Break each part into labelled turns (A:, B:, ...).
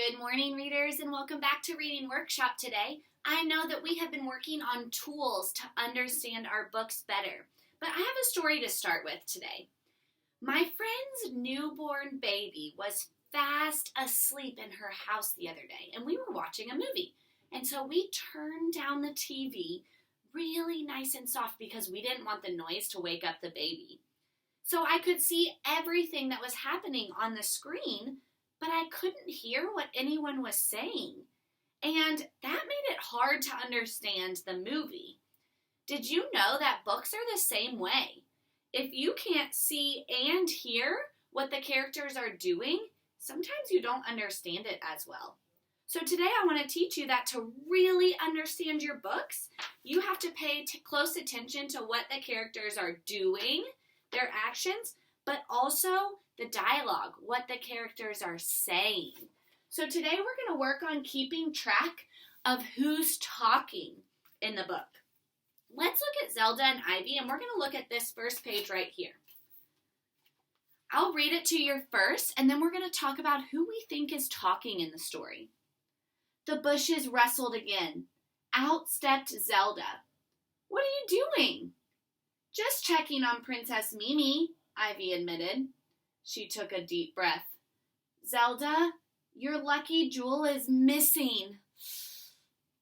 A: Good morning, readers, and welcome back to Reading Workshop today. I know that we have been working on tools to understand our books better, but I have a story to start with today. My friend's newborn baby was fast asleep in her house the other day, and we were watching a movie. And so we turned down the TV really nice and soft because we didn't want the noise to wake up the baby. So I could see everything that was happening on the screen, but I couldn't hear what anyone was saying. And that made it hard to understand the movie. Did you know that books are the same way? If you can't see and hear what the characters are doing, sometimes you don't understand it as well. So today I want to teach you that to really understand your books, you have to pay close attention to what the characters are doing, their actions, but also the dialogue, what the characters are saying. So today we're going to work on keeping track of who's talking in the book. Let's look at Zelda and Ivy, and we're going to look at this first page right here. I'll read it to you first, and then we're going to talk about who we think is talking in the story. The bushes rustled again. Out stepped Zelda. "What are you doing?" "Just checking on Princess Mimi," Ivy admitted. She took a deep breath. "Zelda, your lucky jewel is missing."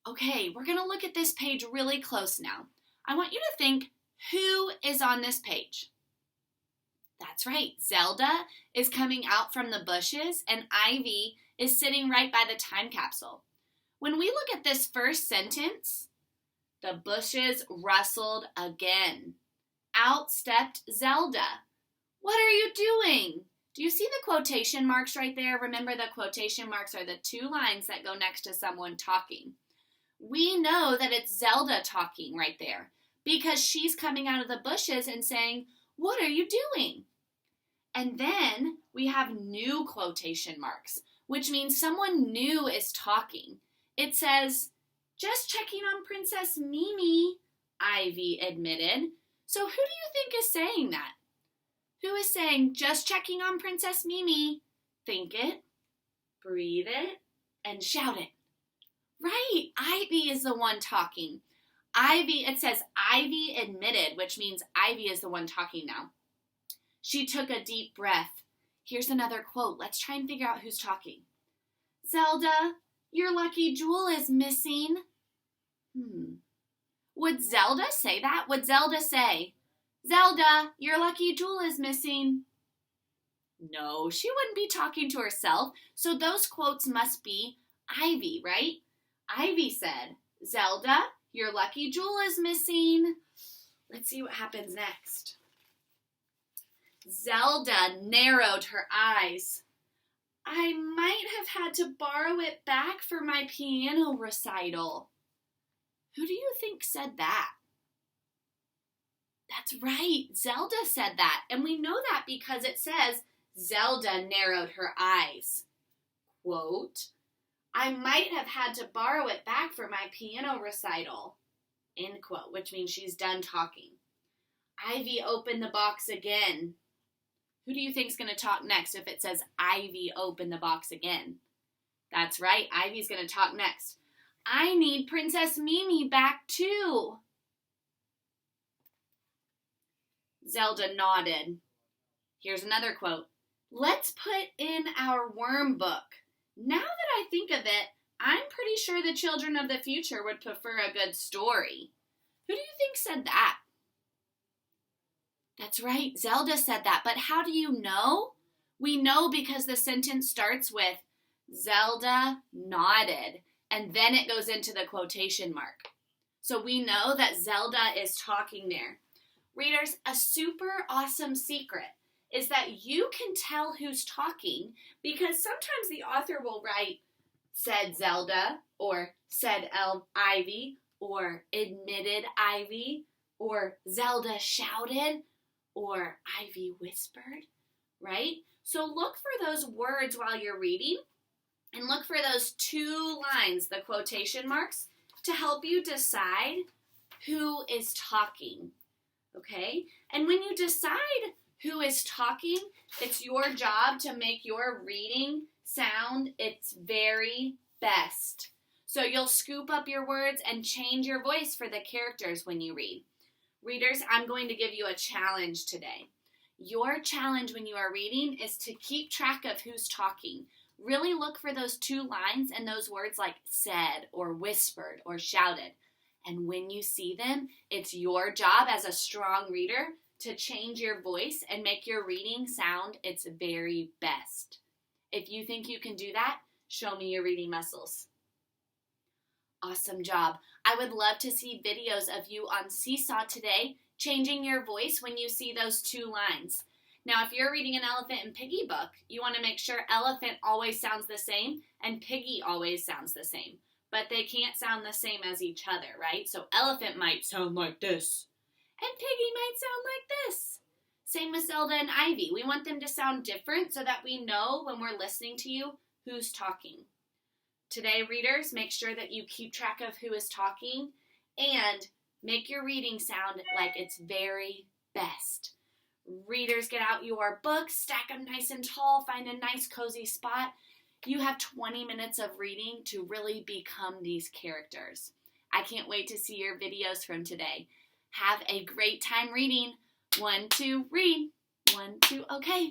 A: Okay, we're going to look at this page really close now. I want you to think, who is on this page? That's right, Zelda is coming out from the bushes and Ivy is sitting right by the time capsule. When we look at this first sentence, the bushes rustled again. Out stepped Zelda. "What are you doing?" Do you see the quotation marks right there? Remember, the quotation marks are the two lines that go next to someone talking. We know that it's Zelda talking right there because she's coming out of the bushes and saying, "What are you doing?" And then we have new quotation marks, which means someone new is talking. It says, "Just checking on Princess Mimi," Ivy admitted. So who do you think is saying that? Who is saying, "Just checking on Princess Mimi"? Think it, breathe it, and shout it. Right, Ivy is the one talking. It says Ivy admitted, which means Ivy is the one talking now. She took a deep breath. Here's another quote. Let's try and figure out who's talking. "Zelda, your lucky jewel is missing." Would Zelda say that? Would Zelda say, "Zelda, your lucky jewel is missing"? No, she wouldn't be talking to herself. So those quotes must be Ivy, right? Ivy said, "Zelda, your lucky jewel is missing." Let's see what happens next. Zelda narrowed her eyes. "I might have had to borrow it back for my piano recital." Who do you think said that? That's right, Zelda said that. And we know that because it says, Zelda narrowed her eyes. Quote, "I might have had to borrow it back for my piano recital." End quote, which means she's done talking. Ivy opened the box again. Who do you think's going to talk next if it says Ivy opened the box again? That's right, Ivy's going to talk next. "I need Princess Mimi back too." Zelda nodded. Here's another quote. "Let's put in our worm book. Now that I think of it, I'm pretty sure the children of the future would prefer a good story." Who do you think said that? That's right, Zelda said that. But how do you know? We know because the sentence starts with Zelda nodded, and then it goes into the quotation mark. So we know that Zelda is talking there. Readers, a super awesome secret is that you can tell who's talking because sometimes the author will write, "said Zelda," or "said Ivy," or "admitted Ivy," or "Zelda shouted," or "Ivy whispered," right? So look for those words while you're reading and look for those two lines, the quotation marks, to help you decide who is talking. Okay? And when you decide who is talking, it's your job to make your reading sound its very best. So you'll scoop up your words and change your voice for the characters when you read. Readers, I'm going to give you a challenge today. Your challenge when you are reading is to keep track of who's talking. Really look for those 2 lines and those words like said or whispered or shouted. And when you see them, it's your job as a strong reader to change your voice and make your reading sound its very best. If you think you can do that, show me your reading muscles. Awesome job. I would love to see videos of you on Seesaw today, changing your voice when you see those 2 lines. Now, if you're reading an Elephant and Piggy book, you want to make sure elephant always sounds the same and piggy always sounds the same. But they can't sound the same as each other, right? So elephant might sound like this, and piggy might sound like this. Same with Zelda and Ivy. We want them to sound different so that we know when we're listening to you who's talking. Today, readers, make sure that you keep track of who is talking and make your reading sound like its very best. Readers, get out your books, stack them nice and tall, find a nice cozy spot. You have 20 minutes of reading to really become these characters. I can't wait to see your videos from today. Have a great time reading. 1, 2, read. 1, 2, okay.